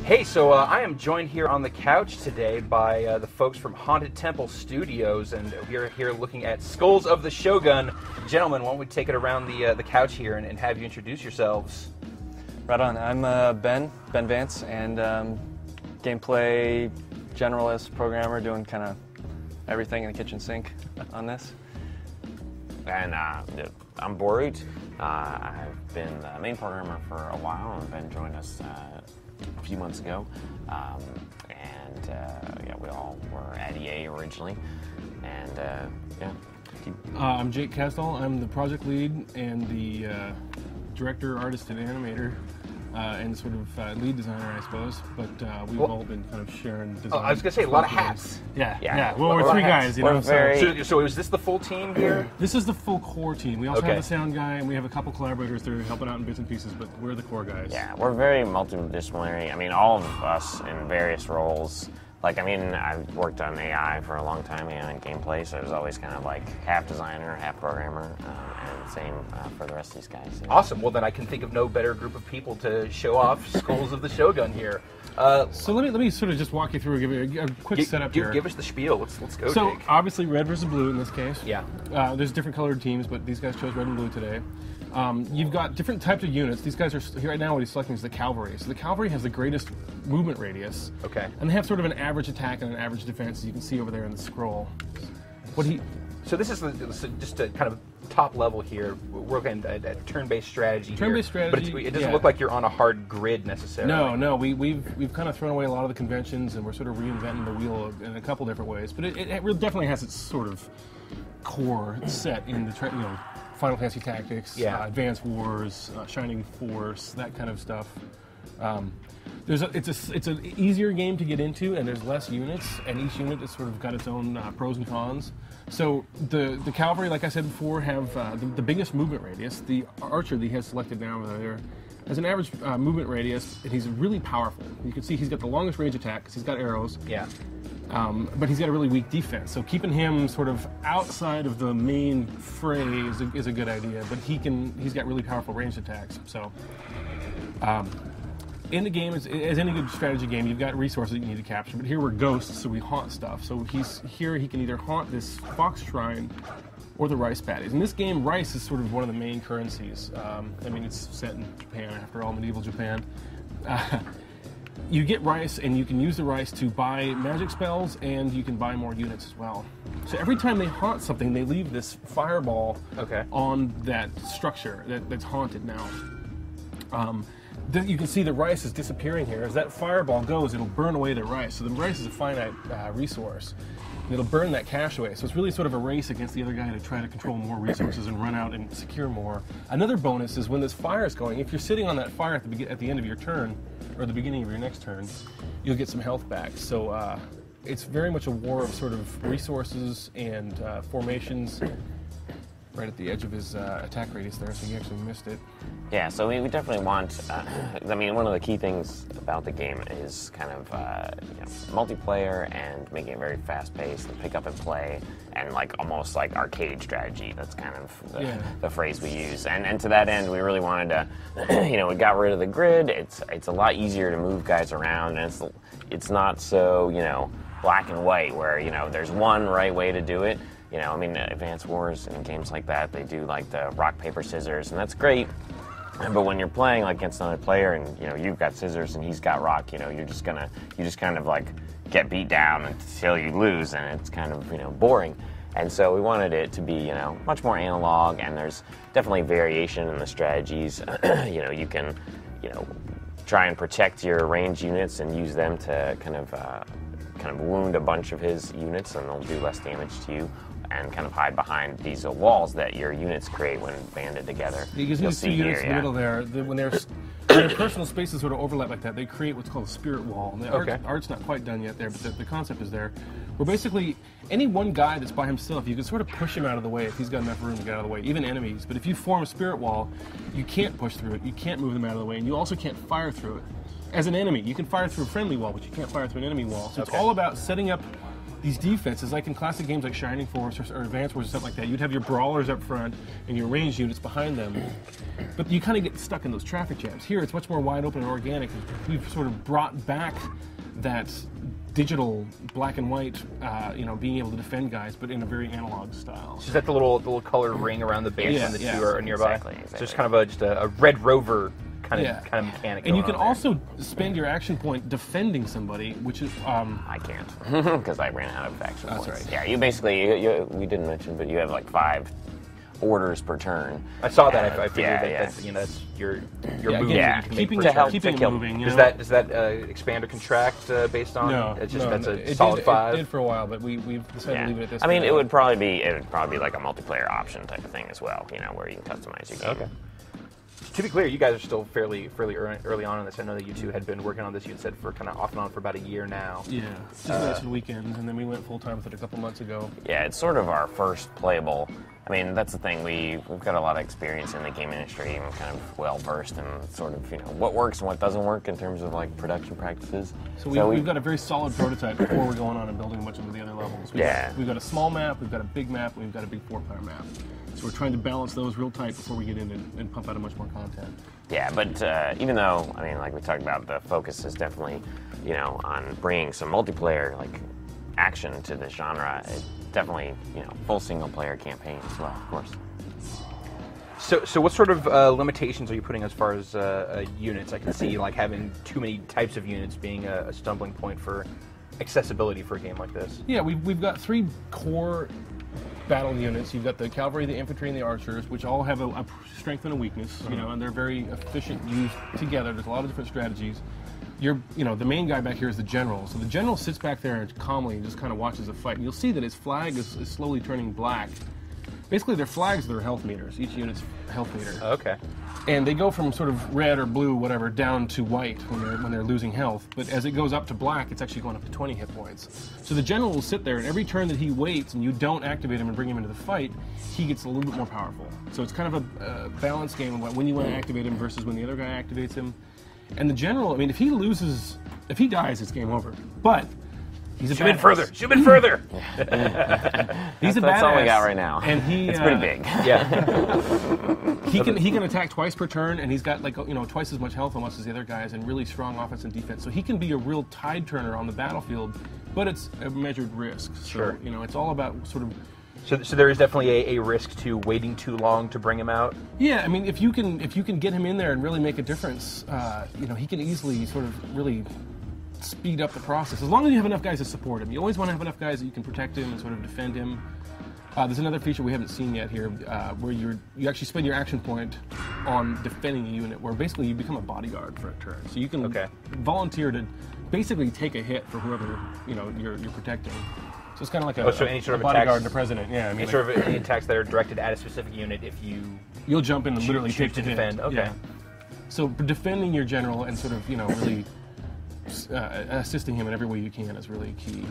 Hey, so I am joined here on the couch today by the folks from Haunted Temple Studios, and we're here looking at Skulls of the Shogun. Gentlemen, why don't we take it around the couch here and have you introduce yourselves? Right on. I'm Ben Vance, and gameplay generalist programmer, doing kind of everything in the kitchen sink on this. And I'm Borut. I've been the main programmer for a while, and Ben joined us a few months ago. Yeah, we all were at EA originally, and yeah. I'm Jake Castle. I'm the project lead and the director, artist, and animator, and sort of lead designer, I suppose. But we've all been kind of sharing design. Oh, I was going to say, a lot of hats. Yeah. Well, we're three guys, you know. So is this the full team here? This is the full core team. We also have the sound guy, and we have a couple collaborators that are helping out in bits and pieces, but we're the core guys. Yeah, we're very multidisciplinary. I mean, all of us in various roles. Like, I mean, I've worked on AI for a long time, and gameplay, so it was always kind of like half designer, half programmer, and same for the rest of these guys. Yeah. Awesome. Well, then I can think of no better group of people to show off Skulls of the Shogun here. So let me sort of just walk you through, give you a quick setup here. Give us the spiel. Let's go, So, Jake. obviously red versus blue in this case. Yeah. There's different colored teams, but these guys chose red and blue today. You've got different types of units. These guys are here right now. What he's selecting is the cavalry. So the cavalry has the greatest movement radius. Okay. And they have sort of an average attack and an average defense, as you can see over there in the scroll. So this is just a kind of top level here. We're looking at turn-based strategy. Turn-based strategy. But it doesn't look like you're on a hard grid necessarily. No. We've kind of thrown away a lot of the conventions, and we're sort of reinventing the wheel in a couple different ways. But it definitely has its sort of core set in the Final Fantasy Tactics, Advanced Wars, Shining Force, that kind of stuff. It's an easier game to get into, and there's less units, and each unit has sort of got its own pros and cons. So the cavalry, like I said before, have the biggest movement radius. The archer that he has selected now over there has an average movement radius, and he's really powerful. You can see he's got the longest range attack because he's got arrows. Yeah. But he's got a really weak defense, so keeping him sort of outside of the main fray is a good idea. But he's got really powerful ranged attacks. So in the game, as any good strategy game, you've got resources that you need to capture. But here we're ghosts, so we haunt stuff. So he can either haunt this fox shrine or the rice paddies. In this game, rice is sort of one of the main currencies. I mean, it's set in Japan, after all, medieval Japan. You get rice, and you can use the rice to buy magic spells, and you can buy more units as well. So every time they haunt something, they leave this fireball on that structure that's haunted now. You can see the rice is disappearing here. As that fireball goes, it'll burn away the rice. So the rice is a finite resource. And it'll burn that cash away. So it's really sort of a race against the other guy to try to control more resources and run out and secure more. Another bonus is when this fire is going, if you're sitting on that fire at the end of your turn, or the beginning of your next turn, you'll get some health back. So it's very much a war of sort of resources and formations. Right at the edge of his attack radius there, so he actually missed it. Yeah, so we definitely want, I mean, one of the key things about the game is kind of multiplayer and making it very fast-paced and pick up and play, and almost like arcade strategy. That's kind of the phrase we use. And to that end, we really wanted to, we got rid of the grid. It's a lot easier to move guys around, and it's not so, black and white where, there's one right way to do it. I mean, Advanced Wars and games like that, they do like the rock, paper, scissors, and that's great. But when you're playing against another player and, you've got scissors and he's got rock, you just kind of get beat down until you lose, and it's kind of, boring. And so we wanted it to be, much more analog, and there's definitely variation in the strategies. You can, try and protect your range units and use them to kind of wound a bunch of his units, and they'll do less damage to you, and kind of hide behind these walls that your units create when banded together. You can see two units in the middle there. When their personal spaces sort of overlap like that, they create what's called a spirit wall. And the art's not quite done yet there, but the concept is there. Where basically, any one guy that's by himself, you can sort of push him out of the way if he's got enough room to get out of the way, even enemies. But if you form a spirit wall, you can't push through it, you can't move them out of the way, and you also can't fire through it. As an enemy, you can fire through a friendly wall, but you can't fire through an enemy wall. So it's all about setting up these defenses, like in classic games like Shining Force or Advance Wars or something like that, you'd have your brawlers up front and your ranged units behind them. But you kind of get stuck in those traffic jams. Here, it's much more wide open and organic. We've sort of brought back that digital black and white, being able to defend guys, but in a very analog style. Is that the little colored ring around the base when the two are nearby? Exactly. So it's kind of just a Red Rover kind of mechanic. And you can going on also spend your action point defending somebody, which is I can't because I ran out of action points. right. Yeah, you basically we didn't mention, but you have like 5 orders per turn. I saw that. I figured that's your move. again, that you can keeping make per turn. it moving. Does that expand or contract based on? No, it's just no, that's a it solid did, 5. It did for a while, but we've decided to leave it at this. I mean, for it now. would probably be like a multiplayer option type of thing as well. Where you can customize your game. Okay. To be clear, you guys are still fairly early on in this. I know that you two had been working on this, you said, for kind of off and on for about a year now. Yeah, just mentioned weekends, and then we went full time with it a couple months ago. Yeah, it's sort of our first playable. I mean, that's the thing. We've got a lot of experience in the game industry, and we're kind of well versed in sort of what works and what doesn't work in terms of like production practices. So we've got a very solid prototype before we're going on and building a bunch of the other levels. We've got a small map, we've got a big map, and we've got a big 4-player map. So we're trying to balance those real tight before we get in and pump out a much more content. Yeah, but even though, I mean, like we talked about, the focus is definitely, on bringing some multiplayer, like, action to this genre. It definitely, full single-player campaign as well, of course. So what sort of limitations are you putting as far as units? I can see, like, having too many types of units being a stumbling point for accessibility for a game like this. Yeah, we've got 3 core battle units. You've got the cavalry, the infantry, and the archers, which all have a strength and a weakness, and they're very efficient used together. There's a lot of different strategies. The main guy back here is the general. So the general sits back there and calmly just kind of watches the fight. And you'll see that his flag is slowly turning black. Basically, their flags are their health meters, each unit's health meter. Okay. And they go from sort of red or blue, whatever, down to white when they're losing health. But as it goes up to black, it's actually going up to 20 hit points. So the general will sit there, and every turn that he waits and you don't activate him and bring him into the fight, he gets a little bit more powerful. So it's kind of a balanced game of when you want to activate him versus when the other guy activates him. And the general, I mean, if he dies, it's game over. But he's a Zoom in further. He's a badass. That's all we got right now. And it's pretty big. Yeah. He can attack twice per turn, and he's got twice as much health almost as the other guys, and really strong offense and defense. So he can be a real tide turner on the battlefield, but it's a measured risk. So, Sure. It's all about sort of. So there is definitely a risk to waiting too long to bring him out. Yeah, I mean, if you can get him in there and really make a difference, he can easily sort of really speed up the process. As long as you have enough guys to support him. You always want to have enough guys that you can protect him and sort of defend him. There's another feature we haven't seen yet here, where you actually spend your action point on defending a unit, where basically you become a bodyguard for a turn. So you can volunteer to basically take a hit for whoever you're protecting. So it's kind of like any sort of bodyguard attacks, and a president. Yeah, I mean, any attacks that are directed at a specific unit, if you'll jump in and literally choose take to the defend. hit. Okay. Yeah. So defending your general and sort of really assisting him in every way you can is really key.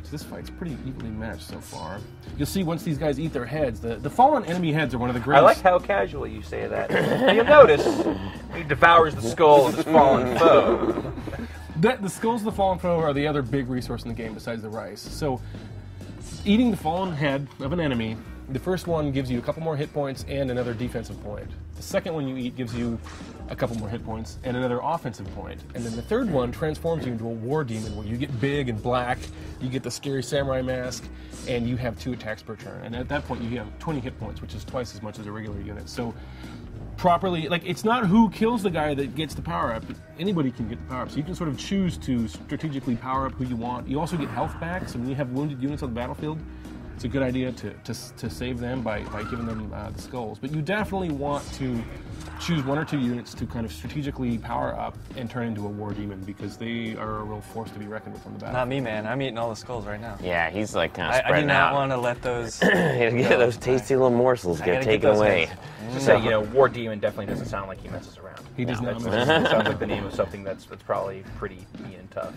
So this fight's pretty evenly matched so far. You'll see once these guys eat their heads, the fallen enemy heads are one of the greatest. I like how casually you say that. You'll notice he devours the skull of his fallen foe. The skulls of the fallen foe are the other big resource in the game besides the rice. So, eating the fallen head of an enemy, the first one gives you a couple more hit points and another defensive point. The second one you eat gives you a couple more hit points and another offensive point. And then the third one transforms you into a war demon where you get big and black, you get the scary samurai mask, and you have 2 attacks per turn. And at that point you have 20 hit points, which is twice as much as a regular unit. So, properly, it's not who kills the guy that gets the power up. Anybody can get the power up. So you can sort of choose to strategically power up who you want. You also get health back. So when you have wounded units on the battlefield, it's a good idea to save them by giving them the skulls. But you definitely want to choose 1 or 2 units to kind of strategically power up and turn into a war demon, because they are a real force to be reckoned with on the battlefield. Not me, man. I'm eating all the skulls right now. Yeah, he's like kind of I do spreading not out. want to let those. Get those tasty little morsels get taken away. Just say, war demon definitely doesn't sound like he messes around. He does not. It sounds like the name of something that's probably pretty mean and tough.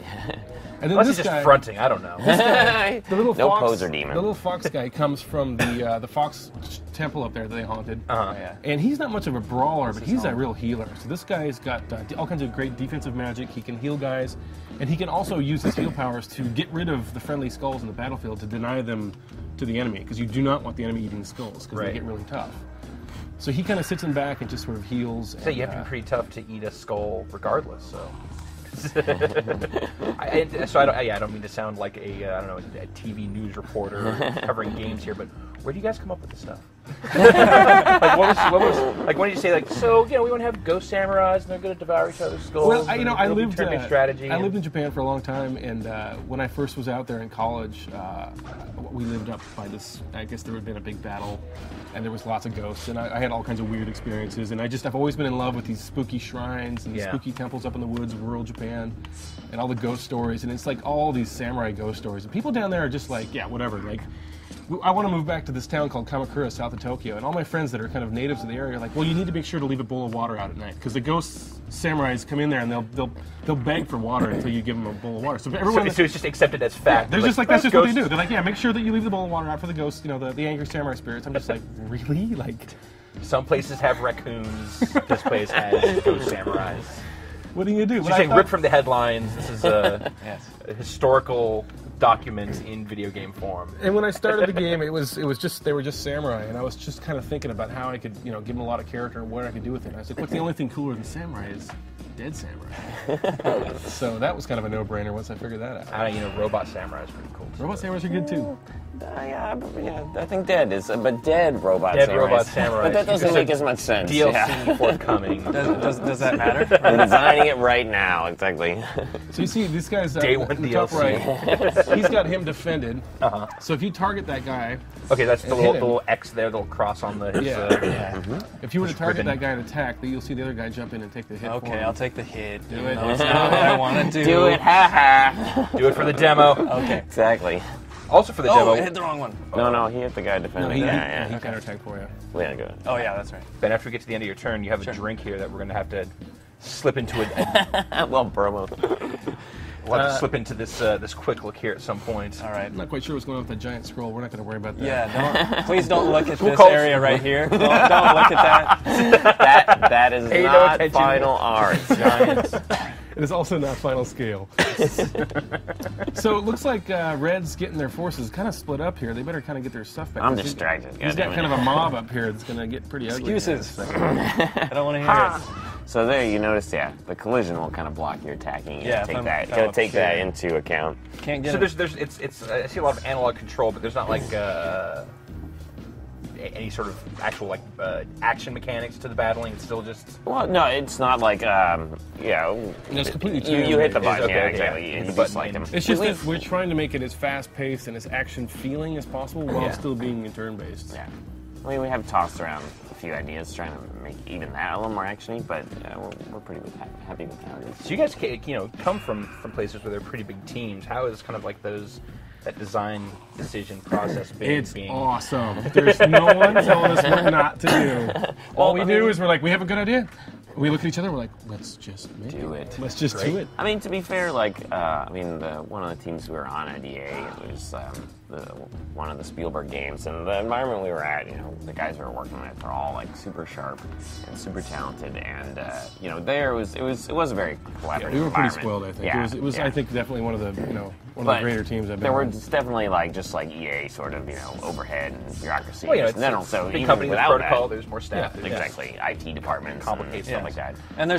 And then Unless this he's just guy, fronting, I don't know. the little No fox, poser demon. The little fox guy comes from the fox temple up there that they haunted. Yeah. And he's not much of a brawler, but he's a real healer. So this guy's got all kinds of great defensive magic. He can heal guys, and he can also use his heal powers to get rid of the friendly skulls in the battlefield to deny them to the enemy, because you do not want the enemy eating the skulls, because they get really tough. So he kind of sits in back and just sort of heals. So you have to be pretty tough to eat a skull regardless, so... I don't mean to sound like a TV news reporter covering games here, but where do you guys come up with this stuff? Like what was like when did you say like so we want to have ghost samurais and they're going to devour each other's skulls? Well, I lived strategy. I lived in Japan for a long time, and when I first was out there in college, we lived up by this. I guess there had been a big battle, and there was lots of ghosts, and I had all kinds of weird experiences. And I've always been in love with these spooky shrines and spooky temples up in the woods of rural Japan, and all the ghost stories. And it's like all these samurai ghost stories. And people down there are just like, yeah, whatever. Like, I want to move back to this town called Kamakura, south of Tokyo, and all my friends that are kind of natives of the area are like, well, you need to make sure to leave a bowl of water out at night, because the ghost samurais come in there and they'll beg for water until you give them a bowl of water. So everyone, so it's just accepted as fact. They're just like that's just what they do. They're like, yeah, make sure that you leave the bowl of water out for the ghosts, the angry samurai spirits. I'm just like, really? Like, some places have raccoons. This place has ghost samurais. What do you do? You're saying ripped from the headlines. This is a historical document in video game form. And when I started the game, it was just they were just samurai, and I was just kind of thinking about how I could give them a lot of character and what I could do with it. And I was like, what's the only thing cooler than samurai is dead samurai. So that was kind of a no-brainer once I figured that out. Robot samurai is pretty cool. Robot samurais are good too. I think dead is, but dead robot dead samurais. Robot samurai. But that doesn't make as much sense. DLC forthcoming. Does that matter? I'm designing it right now, exactly. So you see, this guy's Day one in the DLC. top right. He's got him defended. So if you target that guy, okay, that's the little X there, the little cross on the. If you were to target that guy and attack, then you'll see the other guy jump in and take the hit. Okay, for him. I'll take the hit. Do it. That's not what I want to do. Do it, haha. Do it for the demo. Okay. Exactly. Also for the Oh, demo. I hit the wrong one. No, he hit the guy defending. He Yeah. counterattacked for you. Yeah, good. Oh yeah, that's right. Ben, after we get to the end of your turn, you have a drink here that we're going to have to slip into Well, promo. We'll have to slip into this quick look here at some point. All right. I'm not quite sure what's going on with that giant scroll. We're not going to worry about that. Yeah, please don't look at this call- area right here. Don't look at that. That is Pay no not attention. final art. Giants. It is also not final scale. So it looks like Red's getting their forces kind of split up here. They better kind of get their stuff back. I'm distracted. He's got kind of a mob up here that's going to get pretty ugly. Excuses. I don't want to hear it. So there, you notice, the collision will kind of block your attacking. You Yeah, gotta take that into account. Can't get So it. it's I see a lot of analog control, but there's not like any sort of actual action mechanics to the battling. It's still just Well, no, it's not like It's completely you hit the turn-based. button. Okay, Yeah, yeah. exactly. Hit You the just button like them. and- It's just that we're trying to make it as fast-paced and as action-feeling as possible while still being turn-based. Yeah. I mean, we have tossed around a few ideas trying to make even that a little more actiony, but we're pretty happy with how it is. So you guys come from places where they're pretty big teams. How is kind of like that design decision process It's being awesome. There's no one telling us what not to do. All we do is we're like, we have a good idea. We look at each other, we're like, let's just make Do it. Let's just do it. I mean, to be fair, one of the teams we were on at EA, it was one of the Spielberg games, and the environment we were at, the guys we were working with are all like super sharp and super talented, and there it was a very collaborative We were pretty environment. spoiled, I think. Yeah, It was yeah. I think, definitely one of the one of But the greater teams I've been there were on. definitely just like EA sort of overhead and bureaucracy. Well, and then also big even company with without protocol. that, There's more staff. Yeah, exactly, IT departments, Complicated stuff stuff. like that. And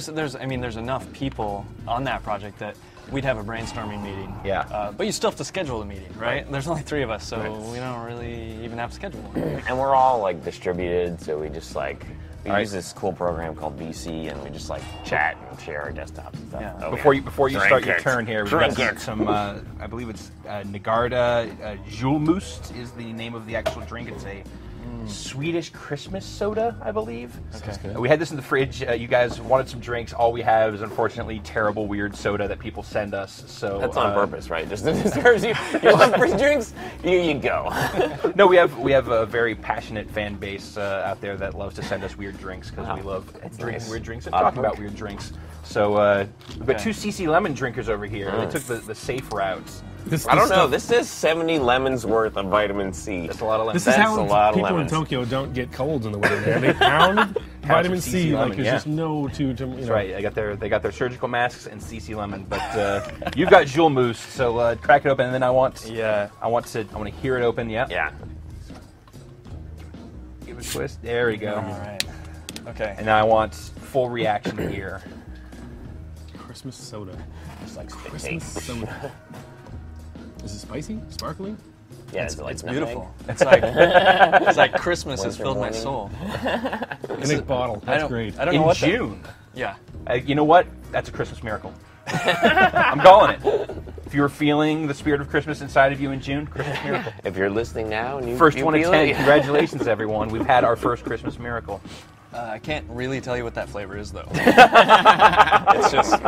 there's enough people on that project that we'd have a brainstorming meeting. Yeah. But you still have to schedule the meeting, right? There's only 3 of us, so we don't really even have to schedule one. And we're all distributed, so we just we All right. use this cool program called VC, and we just chat and share our desktops and stuff. Yeah. Oh, Before you Drink start your it. turn here, we've Drink got it. some I believe it's Nagarda Julmust is the name of the actual drink. It's a Swedish Christmas soda, I believe. Okay. We had this in the fridge. You guys wanted some drinks. All we have is unfortunately terrible, weird soda that people send us. So That's on purpose, right? Just to discourage you. You want free drinks? Here you go. No, we have a very passionate fan base out there that loves to send us weird drinks because we love drinking nice. weird drinks and Odd talking work. about weird drinks. So we've got 2 CC Lemon drinkers over here. They took the safe route I don't know. This is 70 lemons worth of vitamin C. That's a lot of lemons. This is That's how a lot of people in lemons. Tokyo don't get colds in the winter. Man. They pound vitamin some C CC like lemon, there's yeah. just no That's right. They got their surgical masks and CC lemon, but you've got Joule Mousse, so crack it open, and then I want to hear it open. Yeah. Yeah. Give it a twist. There we go. All right. Okay. And now I want full reaction here. Christmas soda. Just like Christmas soda. Is it spicy? Sparkling? Yeah, it's like Beautiful. It's like Christmas has Winter filled my morning. soul. In a bottle. That's great. I don't know In what June. Yeah. You know what? That's a Christmas miracle. I'm calling it. If you were feeling the spirit of Christmas inside of you in June, Christmas miracle. If you're listening now and you First you one of feel 10. it, Congratulations, everyone. We've had our first Christmas miracle. I can't really tell you what that flavor is, though. It's just,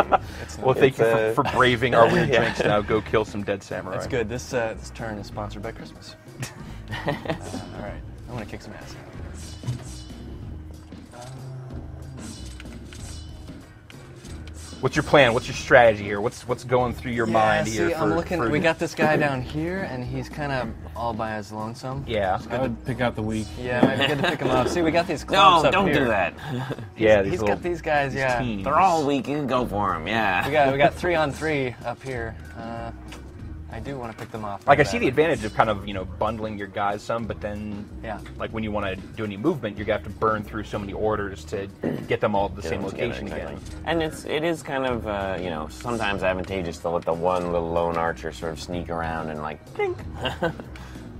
Well, thank you for braving our weird drinks. Now go kill some dead samurai. it's good. This turn is sponsored by Christmas. All right, I'm gonna kick some ass. What's your plan? What's your strategy here? What's going through your mind here? I'm looking. We got this guy down here, and he's kind of all by his lonesome. Yeah. I would pick out the weak. Yeah, might be good to pick him up. See, we got these no, clumps up don't here. do that. Yeah. He's got these guys. Yeah. teams. They're all weak. You can go for them. Yeah. We got 3-on-3 up here. I do want to pick them off. Like I see the advantage of kind of bundling your guys some, but then Yeah. like when you want to do any movement, you're gonna have to burn through so many orders to get them all at the Get same them together, location exactly. again. And it is kind of sometimes advantageous to let the one little lone archer sort of sneak around and like think.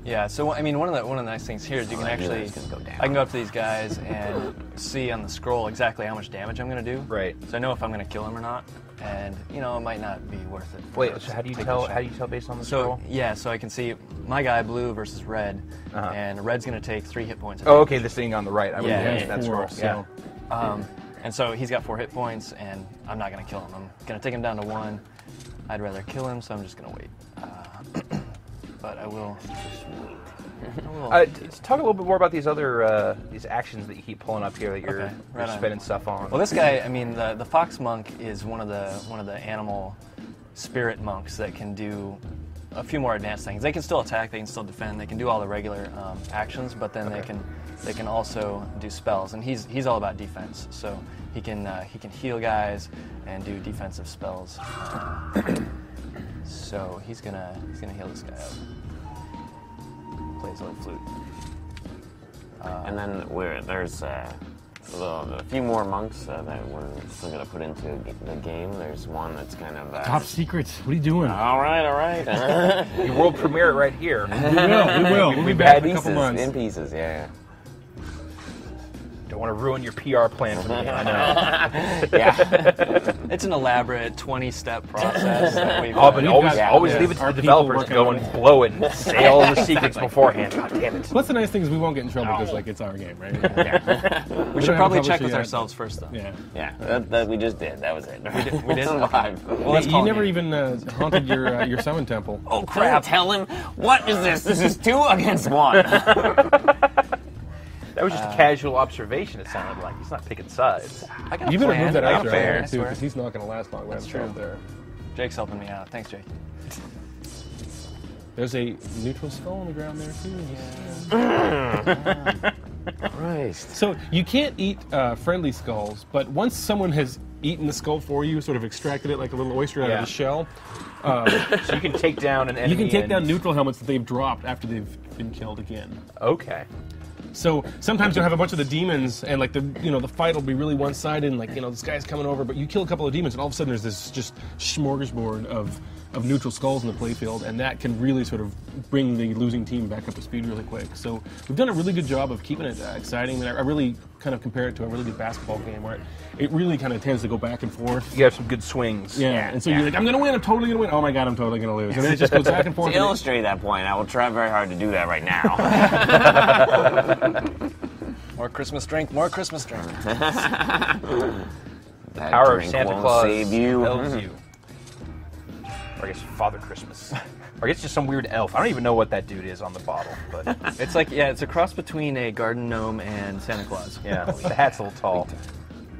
Yeah. So I mean, one of the nice things here is you can I knew that actually was gonna go down. I can go up to these guys and see on the scroll exactly how much damage I'm gonna do. Right. So I know if I'm gonna kill him or not, and it might not be worth it. for Wait. us So how do you to take tell? the shot. How do you tell based on the So scroll? yeah, so I can see my guy blue versus red, Uh-huh. and red's gonna take 3 hit points. Oh, okay. This thing on the right. I was Yeah, looking yeah, at that four, scroll. Yeah. so- And so he's got 4 hit points, and I'm not gonna kill him. I'm gonna take him down to 1. I'd rather kill him, so I'm just gonna wait. But I will. Talk a little bit more about these other these actions that you keep pulling up here that you're, Okay, right you're on. spending stuff on. Well, this guy, I mean, the fox monk is one of the animal spirit monks that can do a few more advanced things. They can still attack, they can still defend, they can do all the regular actions, but then they can also do spells. And he's all about defense, so he can heal guys and do defensive spells. So he's gonna heal this guy up. Plays a little flute. And then there's a few more monks that we're still going to put into the game. There's one that's kind of... Top secrets. What are you doing? all right. Your world premiere right here. We will. We'll be We've back had in a couple months. In pieces, yeah. Don't want to ruin your PR plan for me. I know. Yeah. It's an elaborate 20-step process that we've Oh, but We've always, got- always yeah. leave it to Our the people developers to working go on and it. blow it and say all the secrets beforehand. God damn it. Plus, the nice thing is we won't get in trouble because it's our game, right? We should probably check with ourselves first, though. Yeah. Yeah, that we just did. That was it. We did? Live. Well, let's You call never it. even haunted your summon temple. Oh, crap. Tell him. What is this? This is 2 against 1. That was just a casual observation, it sounded like. He's not picking sides. I got a You better plan. move that I got out a there plan, I too, swear. because he's not going to last long. That's That's true. there. Jake's helping me out. Thanks, Jake. There's a neutral skull on the ground there too. Christ. So you can't eat friendly skulls, but once someone has eaten the skull for you, sort of extracted it like a little oyster out Yeah. of the shell, So you can take down an enemy. you can take down and- neutral helmets that they've dropped after they've been killed again. Okay. So sometimes you'll have a bunch of the demons, and like the fight will be really one-sided, and this guy's coming over, but you kill a couple of demons, and all of a sudden there's this just smorgasbord of neutral skulls in the playfield, and that can really sort of bring the losing team back up to speed really quick. So we've done a really good job of keeping it exciting. I really kind of compare it to a really good basketball game where it really kind of tends to go back and forth. You have some good swings. Yeah, and so you're like, I'm gonna win, I'm totally gonna win. Oh my god, I'm totally gonna lose. And then it just goes back and forth. To illustrate that point, I will try very hard to do that right now. More Christmas drink, more Christmas drink. That Power of drink Santa won't Claus save you. helps you. Or I guess Father Christmas. Or I guess just some weird elf. I don't even know what that dude is on the bottle, but It's like, it's a cross between a garden gnome and Santa Claus. yeah, the hat's a little tall.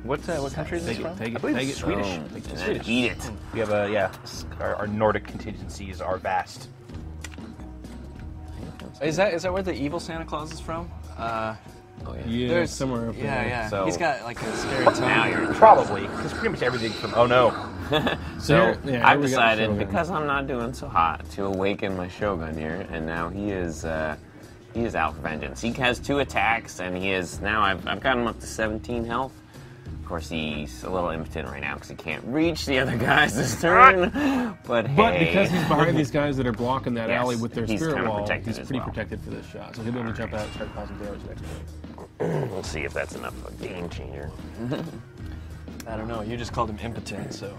What country is this from? I believe it's Swedish. And It's then Swedish. eat it. We have our Nordic contingencies are vast. Is that where the evil Santa Claus is from? Yeah, There's somewhere up there. Yeah. So- He's got like a scary tone. Now you're Probably, because pretty much everything from Oh No. So here I've we got decided, Shogun. because I'm not doing so hot, to awaken my Shogun here, and now he is out for vengeance. He has 2 attacks, and he is now I've got him up to 17 health. Of course, he's a little impotent right now because he can't reach the other guys this turn. But But hey, because he's behind these guys that are blocking that Yes, alley with their he's spirit kinda wall, protected he's as pretty well. protected for this shot. So he'll be able to jump out and start causing damage next turn. we'll see if that's enough of a game changer. I don't know. You just called him impotent, so.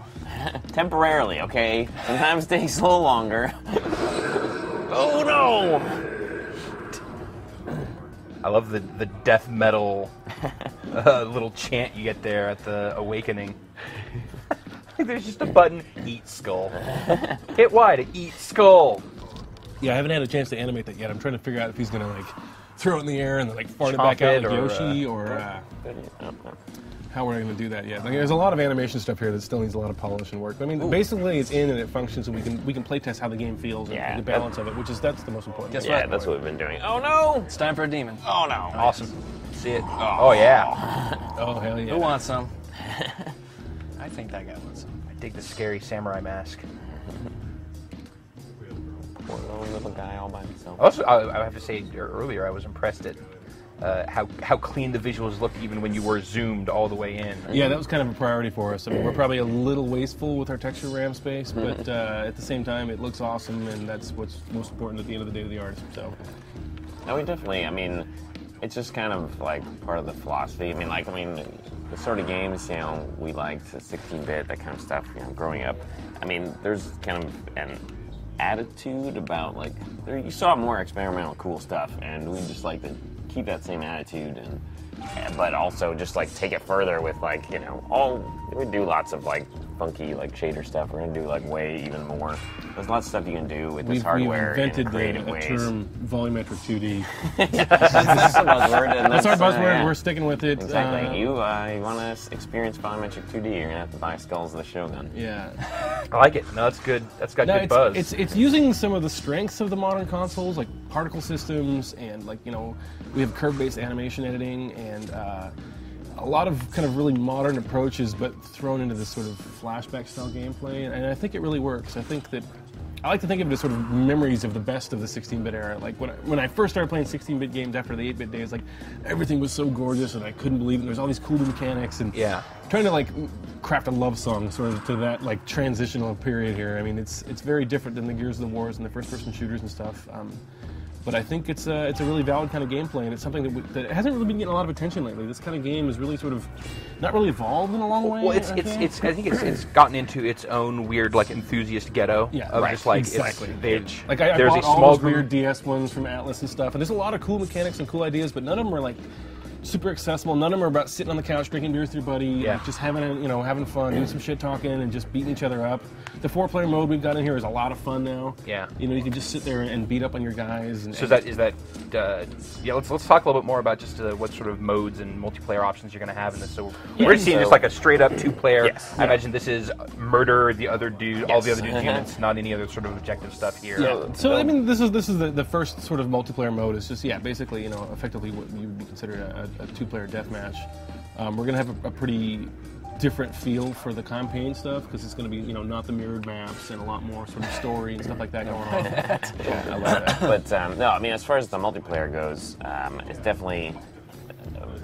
Temporarily, okay? Sometimes it takes a little longer. Oh no! I love the death metal little chant you get there at the awakening. There's just a button, eat skull. Hit Y to eat skull. Yeah, I haven't had a chance to animate that yet. I'm trying to figure out if he's gonna like throw it in the air and then like fart it Chomp back out it like or, Yoshi, or how we're gonna do that yet. Like, there's a lot of animation stuff here that still needs a lot of polish and work. But, I mean, basically it's in and it functions, and we can play test how the game feels and Yeah, the balance of it, that's the most important. Guess thing. Yeah, that's what we've been doing. Oh no! It's time for a demon. Oh no! Awesome. See it. Oh yeah. Oh hell yeah! Who wants some? I think that guy wants some. I dig the scary samurai mask. Poor little guy all by himself. Also, I have to say, earlier I was impressed at how clean the visuals looked, even when you were zoomed all the way in. Yeah, that was kind of a priority for us. I mean, we're probably a little wasteful with our texture RAM space, but at the same time, it looks awesome, and that's what's most important at the end of the day to the artist. So, No, we definitely, I mean, it's just kind of like part of the philosophy. The sort of games, we liked, 16-bit, that kind of stuff, growing up. I mean, there's kind of an attitude about, like, you saw more experimental, cool stuff, and we just like to keep that same attitude, but also just, like, take it further with, like, we do lots of, like, funky, like, shader stuff. We're going to do, like, way even more. There's lots of stuff you can do with this we've hardware invented in creative a ways. term, volumetric 2D. That's a buzzword. And That's our buzzword. yeah. We're sticking with it. Exactly. You want to experience volumetric 2D, you're going to have to buy Skulls of the Shogun. Yeah. I like it. No, that's good. That's got good buzz. It's using some of the strengths of the modern consoles, like particle systems, and like we have curve-based animation editing, and a lot of kind of really modern approaches, but thrown into this sort of flashback style gameplay, and I think it really works. I like to think of it as sort of memories of the best of the 16-bit era. Like when I first started playing 16-bit games after the 8-bit days, like everything was so gorgeous, and I couldn't believe it. There's all these cool new mechanics, and trying to like craft a love song sort of to that like transitional period here. I mean, it's very different than the Gears of the Wars and the first-person shooters and stuff. But I think it's a really valid kind of gameplay, and it's something that hasn't really been getting a lot of attention lately. This kind of game is really sort of not really evolved in a long way. Well, I think it's gotten into its own weird like enthusiast ghetto. Yeah, of right. just like Exactly. Like I there's bought a all small those group. weird DS ones from Atlas and stuff, and there's a lot of cool mechanics and cool ideas, but none of them are like super accessible. None of them are about sitting on the couch drinking beers with your buddy, like, just having fun, doing some shit talking, and just beating each other up. The 4-player mode we've got in here is a lot of fun now. Yeah. You can just sit there and beat up on your guys. So is that let's talk a little bit more about just what sort of modes and multiplayer options you're going to have in this. So we're seeing just like a straight up 2-player. Yes. I imagine this is murder the other dude, all the other dudes' units, not any other sort of objective stuff here. Yeah. So I mean, this is the first sort of multiplayer mode. It's just basically effectively what you would be considered a 2-player deathmatch. We're gonna have a pretty different feel for the campaign stuff because it's gonna be not the mirrored maps and a lot more sort of story and stuff like that going on. Yeah, I love that. But no, I mean, as far as the multiplayer goes, it's definitely,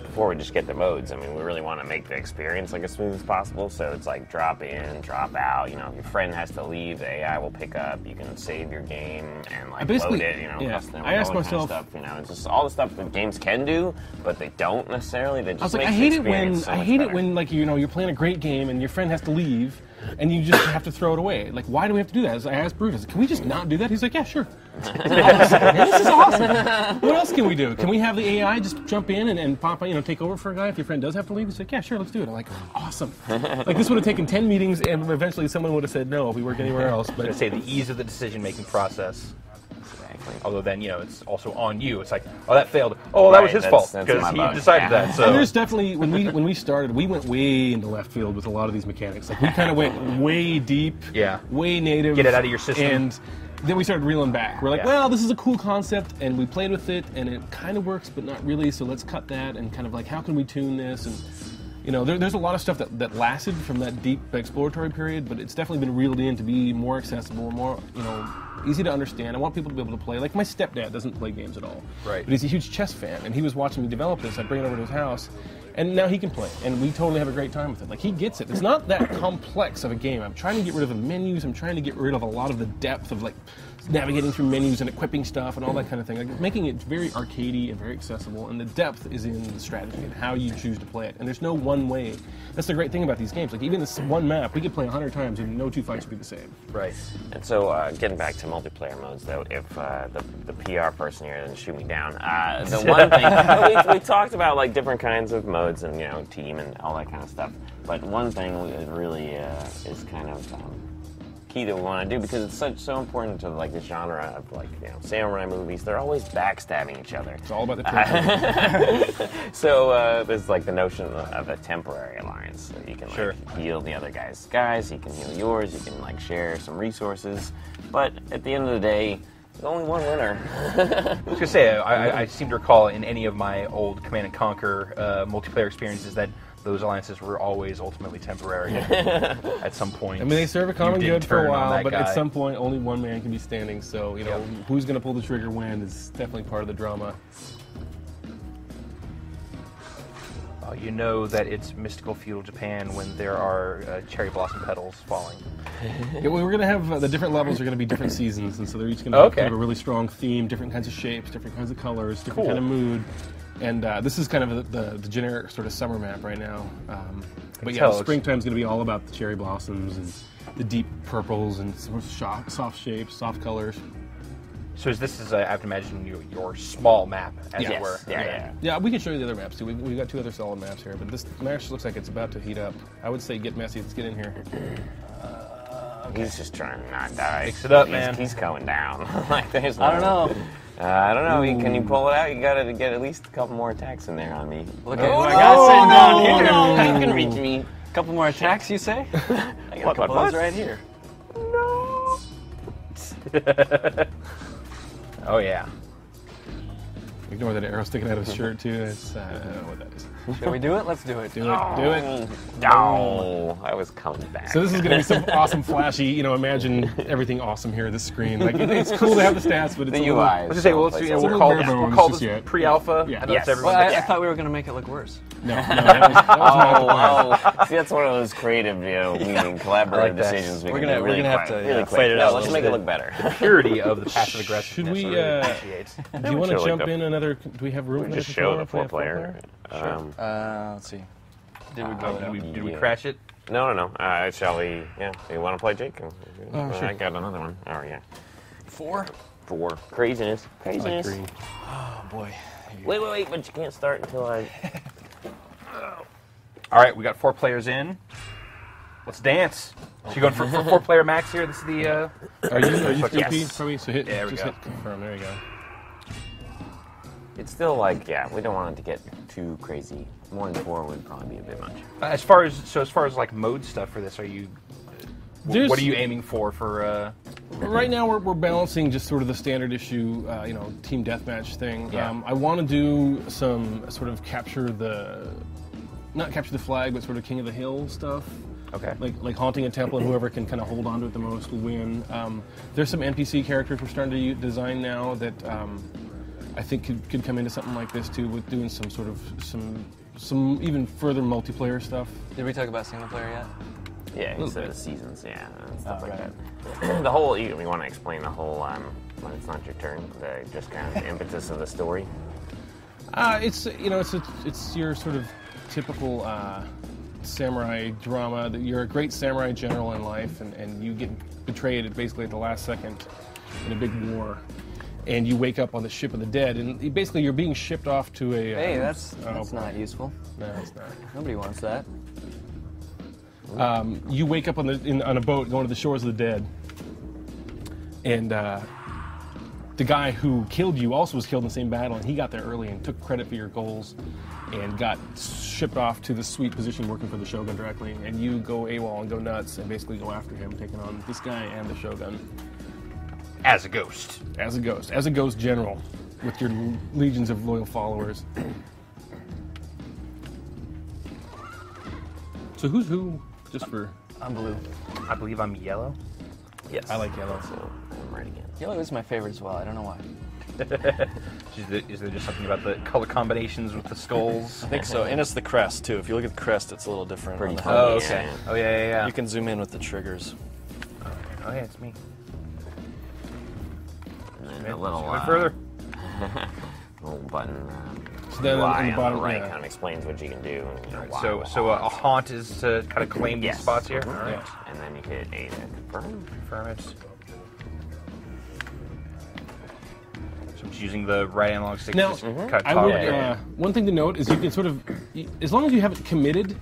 before we just get the modes, I mean, we really want to make the experience like as smooth as possible. So it's like drop in, drop out. If your friend has to leave, the AI will pick up. You can save your game and like load it. Custom, I asked all that kind of myself, stuff, it's just all the stuff that games can do, but they don't necessarily. They just I was like, make I the hate it experience so much it better. when like you're playing a great game and your friend has to leave. And you just have to throw it away. Like, why do we have to do that? I asked Brutus, can we just not do that? He's like, yeah, sure. This is awesome. What else can we do? Can we have the AI just jump in and pop, take over for a guy if your friend does have to leave? He's like, yeah, sure, let's do it. I'm like, awesome. Like, this would have taken 10 meetings, and eventually someone would have said no if we worked anywhere else. But I'd say the ease of the decision-making process. definitely. Although then, it's also on you. It's like, oh, that failed. Oh, that was Right, his fault that's because my he bug. decided Yeah. that. So And there's definitely when we started, we went way into left field with a lot of these mechanics. Like we kind of went way deep, Yeah. way native. Get it out of your system. And then we started reeling back. We're like, Yeah. well, this is a cool concept, and we played with it, and it kind of works, but not really. So let's cut that and kind of like, how can we tune this? And there's a lot of stuff that lasted from that deep exploratory period, but it's definitely been reeled in to be more accessible, more easy to understand. I want people to be able to play. Like my stepdad doesn't play games at all, Right. but he's a huge chess fan, and he was watching me develop this. I bring it over to his house, and now he can play, and we totally have a great time with it. Like he gets it. It's not that complex of a game. I'm trying to get rid of the menus. I'm trying to get rid of a lot of the depth of like navigating through menus and equipping stuff and all that kind of thing. Like making it very arcadey and very accessible, and the depth is in the strategy and how you choose to play it. And there's no one way. That's the great thing about these games. Like even this one map, we could play 100 times and no two fights would be the same. right. And so, getting back to multiplayer modes, though, if the PR person here didn't shoot me down, the one thing we talked about like different kinds of modes and team and all that kind of stuff. But one thing that really is kind of key that we want to do because it's so important to like the genre of like samurai movies. They're always backstabbing each other. It's all about the tempo. So there's like the notion of a temporary alliance. So you can Sure. like heal the other guy's guys, he can heal yours, you can like share some resources. But at the end of the day, there's only one winner. I was gonna say, I seem to recall in any of my old Command and Conquer multiplayer experiences that those alliances were always ultimately temporary at some point. I mean, they serve a common you did good for a turn on while, that but guy. at some point, only one man can be standing. So, Yep. who's going to pull the trigger when is definitely part of the drama. You know that it's mystical feudal Japan when there are cherry blossom petals falling. Yeah, we're going to have the different levels are going to be different seasons, and so they're each going to have kind of a really strong theme, different kinds of shapes, different kinds of colors, different Cool. kind of mood. And this is kind of the generic sort of summer map right now. But yeah, tell. springtime's going to be all about the cherry blossoms and the deep purples and sort of soft shapes, soft colors. So this is, I have to imagine, your small map, as it were. Yeah. Yeah, we can show you the other maps too. We've got two other solid maps here, but this match looks like it's about to heat up. I would say get messy. Let's get in here. He's just trying to not die. Mix it up, He's- man. He's going down. Like there's I don't know. I don't know. Can you pull it out? You gotta get at least a couple more attacks in there on me. Look at who I got sitting down here. No, you can reach me. Couple more attacks, you say? I got a couple of those right here. Oh yeah. Ignore that arrow sticking out of his shirt too. It's I don't know what that is. Shall we do it? Let's do it. Do it. Do it. No, I was coming back. So this is going to be some awesome, flashy. Imagine everything awesome here. This screen, like it's cool to have the stats, but it's the a UI. little, I was just say, well, let's, It's we'll little call bare this, bones we'll call just this yet. pre-alpha. Yeah. I know Yes. it's Well, everyone's I thought we were going to make it look worse. no, that was not the plan. Oh, see, that's one of those creative, meaning collaborative like that. decisions. We're can gonna- do we're really gonna have quick, to, really yeah, quick. fight it Yeah, out a let's little make it bit. look better. purity of the passive aggressiveness. Should we, I really appreciate. Do you want to should jump like in another? Do we have room? We for just another show the controller if we have player. Let's see. Did we blow it up? Did we Yeah. crash it? No. Shall we? Yeah. You want to play, Jake? sure. I got another one. Oh yeah. 4? 4. Craziness. I like Craziness. green. Oh boy. Wait, but you can't start until I. All right, we got 4 players in. Let's dance. So you're going for 4-player max here. This is the. Are you Yes. 3P? Probably. So hit. There we just go. hit confirm. There you go. It's still like, we don't want it to get too crazy. More than 4 would probably be a bit much. As far as like mode stuff for this, are you? There's- What are you aiming for? Right now, we're balancing just sort of the standard issue, team deathmatch thing. Yeah. I want to do some sort of not capture the flag, but sort of King of the Hill stuff. Okay. Like haunting a temple, and whoever can kind of hold on to it the most will win. There's some NPC characters we're starting to design now that I think could come into something like this too, with doing some sort of some even further multiplayer stuff. Did we talk about single player yet? Yeah, little instead bit. of seasons, yeah, and stuff Oh, like right. that. The whole, you want to explain the whole, when it's not your turn, the just kind of impetus of the story? It's your sort of typical samurai drama. That you're a great samurai general in life, and you get betrayed basically at the last second in a big war, and you wake up on the ship of the dead, and basically you're being shipped off to a. Hey, that's boy. not useful. No, it's not. Nobody wants that. You wake up on a boat going to the shores of the dead, and the guy who killed you also was killed in the same battle, and he got there early and took credit for your goals and got shipped off to the sweet position working for the Shogun directly. And you go AWOL and go nuts and basically go after him, taking on this guy and the Shogun. As a ghost. As a ghost general, with your legions of loyal followers. So who's who? Just for... I'm blue. I believe I'm yellow. Yes. I like yellow. So I'm right again. Yellow is my favorite as well. I don't know why. Is there just something about the color combinations with the skulls? I think so, and it's the crest too. If you look at the crest, it's a little different. Pretty on the funny. Oh, helmet. okay. Oh, yeah. You can zoom in with the triggers. Oh, yeah, it's me. And then a little Going further. little button. So then UI in the bottom, on the right yeah. kind of explains what you can do. And, you know, why So a haunt is to kind of claim these Yes. spots here? Mhm. All right. And then you hit A to confirm. Confirm it. So I'm just using the right analog stick Now, to just cut I top. would, one thing to note is you can sort of, as long as you haven't committed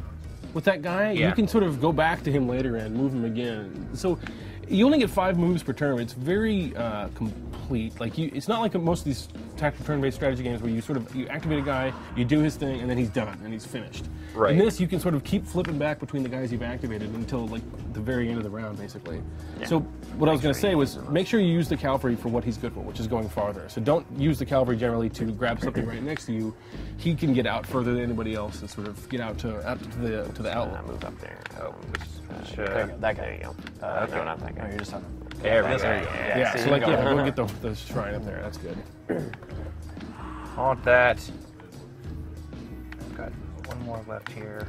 with that guy, Yeah. you can sort of go back to him later and move him again. So you only get 5 moves per turn. It's very complete. Like it's not like most of these tactical turn-based strategy games where you activate a guy, you do his thing, and then he's done and he's finished. Right. In this, you can sort of keep flipping back between the guys you've activated until like the very end of the round, basically. Yeah. So what I was going to say was make sure you use the cavalry for what he's good for, which is going farther. So don't use the cavalry generally to grab something right next to you. He can get out further than anybody else and sort of get out to the outlet. Move up there. Oh, There you go, that guy. There you go. Okay. No, not that No, guy. you're just on. there we go. Yeah, see, so you like, go. yeah, go get the shrine up there. That's good. Haunt that. Got one more left here.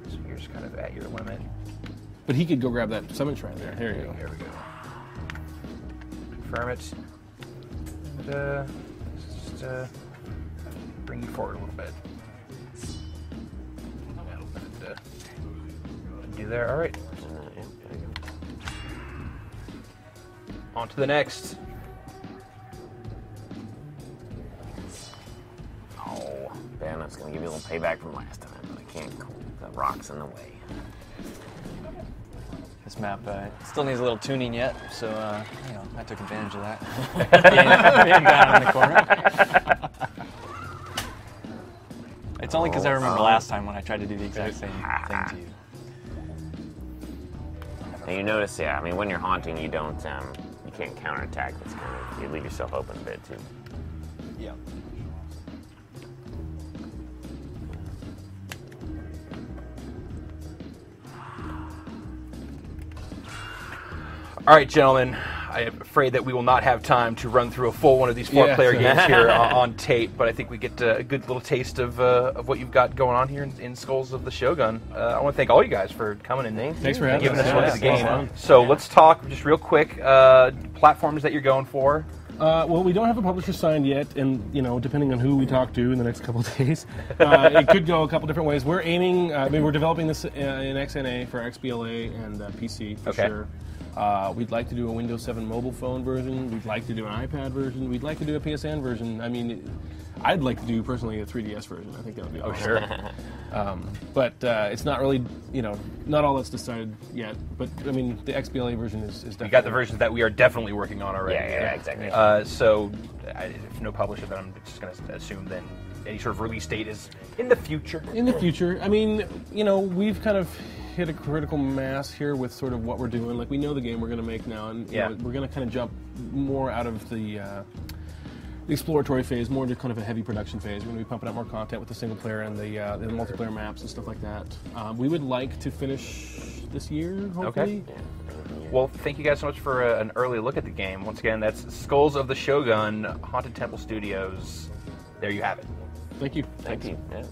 So you're just kind of at your limit. But he could go grab that summon shrine there. There you go. Here we go. Confirm it. And, just bring you forward a little bit. That'll do there. All right. Yeah, there you go. On to the next. Oh, Ben, that's going to give you a little payback from last time, but I can't. The rock's in the way. This map still needs a little tuning yet, so you know, I took advantage of that. being down in the corner. It's only because I remember last time when I tried to do the exact same thing to you. And you notice, yeah, I mean, when you're haunting, you don't, you can't counterattack. It's kind of, you leave yourself open a bit, too. Yeah. All right, gentlemen. I am afraid that we will not have time to run through a full one of these 4-player games here on tape, but I think we get a good little taste of what you've got going on here in Skulls of the Shogun. I want to thank all you guys for coming and Thanks for having giving us. us a look at the Yeah, game. fun. So let's talk just real quick. Platforms that you're going for. Well, we don't have a publisher signed yet, and depending on who we talk to in the next couple of days, it could go a couple different ways. We're aiming. We're developing this in XNA for XBLA and PC for sure. We'd like to do a Windows 7 mobile phone version. We'd like to do an iPad version. We'd like to do a PSN version. I mean, I'd like to do personally a 3DS version. I think that would be awesome. Sure. But it's not really, not all that's decided yet. But I mean, the XBLA version is definitely. You got the versions that we are definitely working on already. Yeah, exactly. So, if no publisher, then I'm just going to assume then any sort of release date is in the future. In the future, I mean, we've kind of hit a critical mass here with sort of what we're doing. Like, we know the game we're going to make now, and we're going to kind of jump more out of the exploratory phase, more into kind of a heavy production phase. We're going to be pumping out more content with the single player and the multiplayer maps and stuff like that. We would like to finish this year, hopefully. Okay. Well, thank you guys so much for an early look at the game. Once again, that's Skulls of the Shogun, Haunted Temple Studios. There you have it. Thank you. Thank you. Yeah.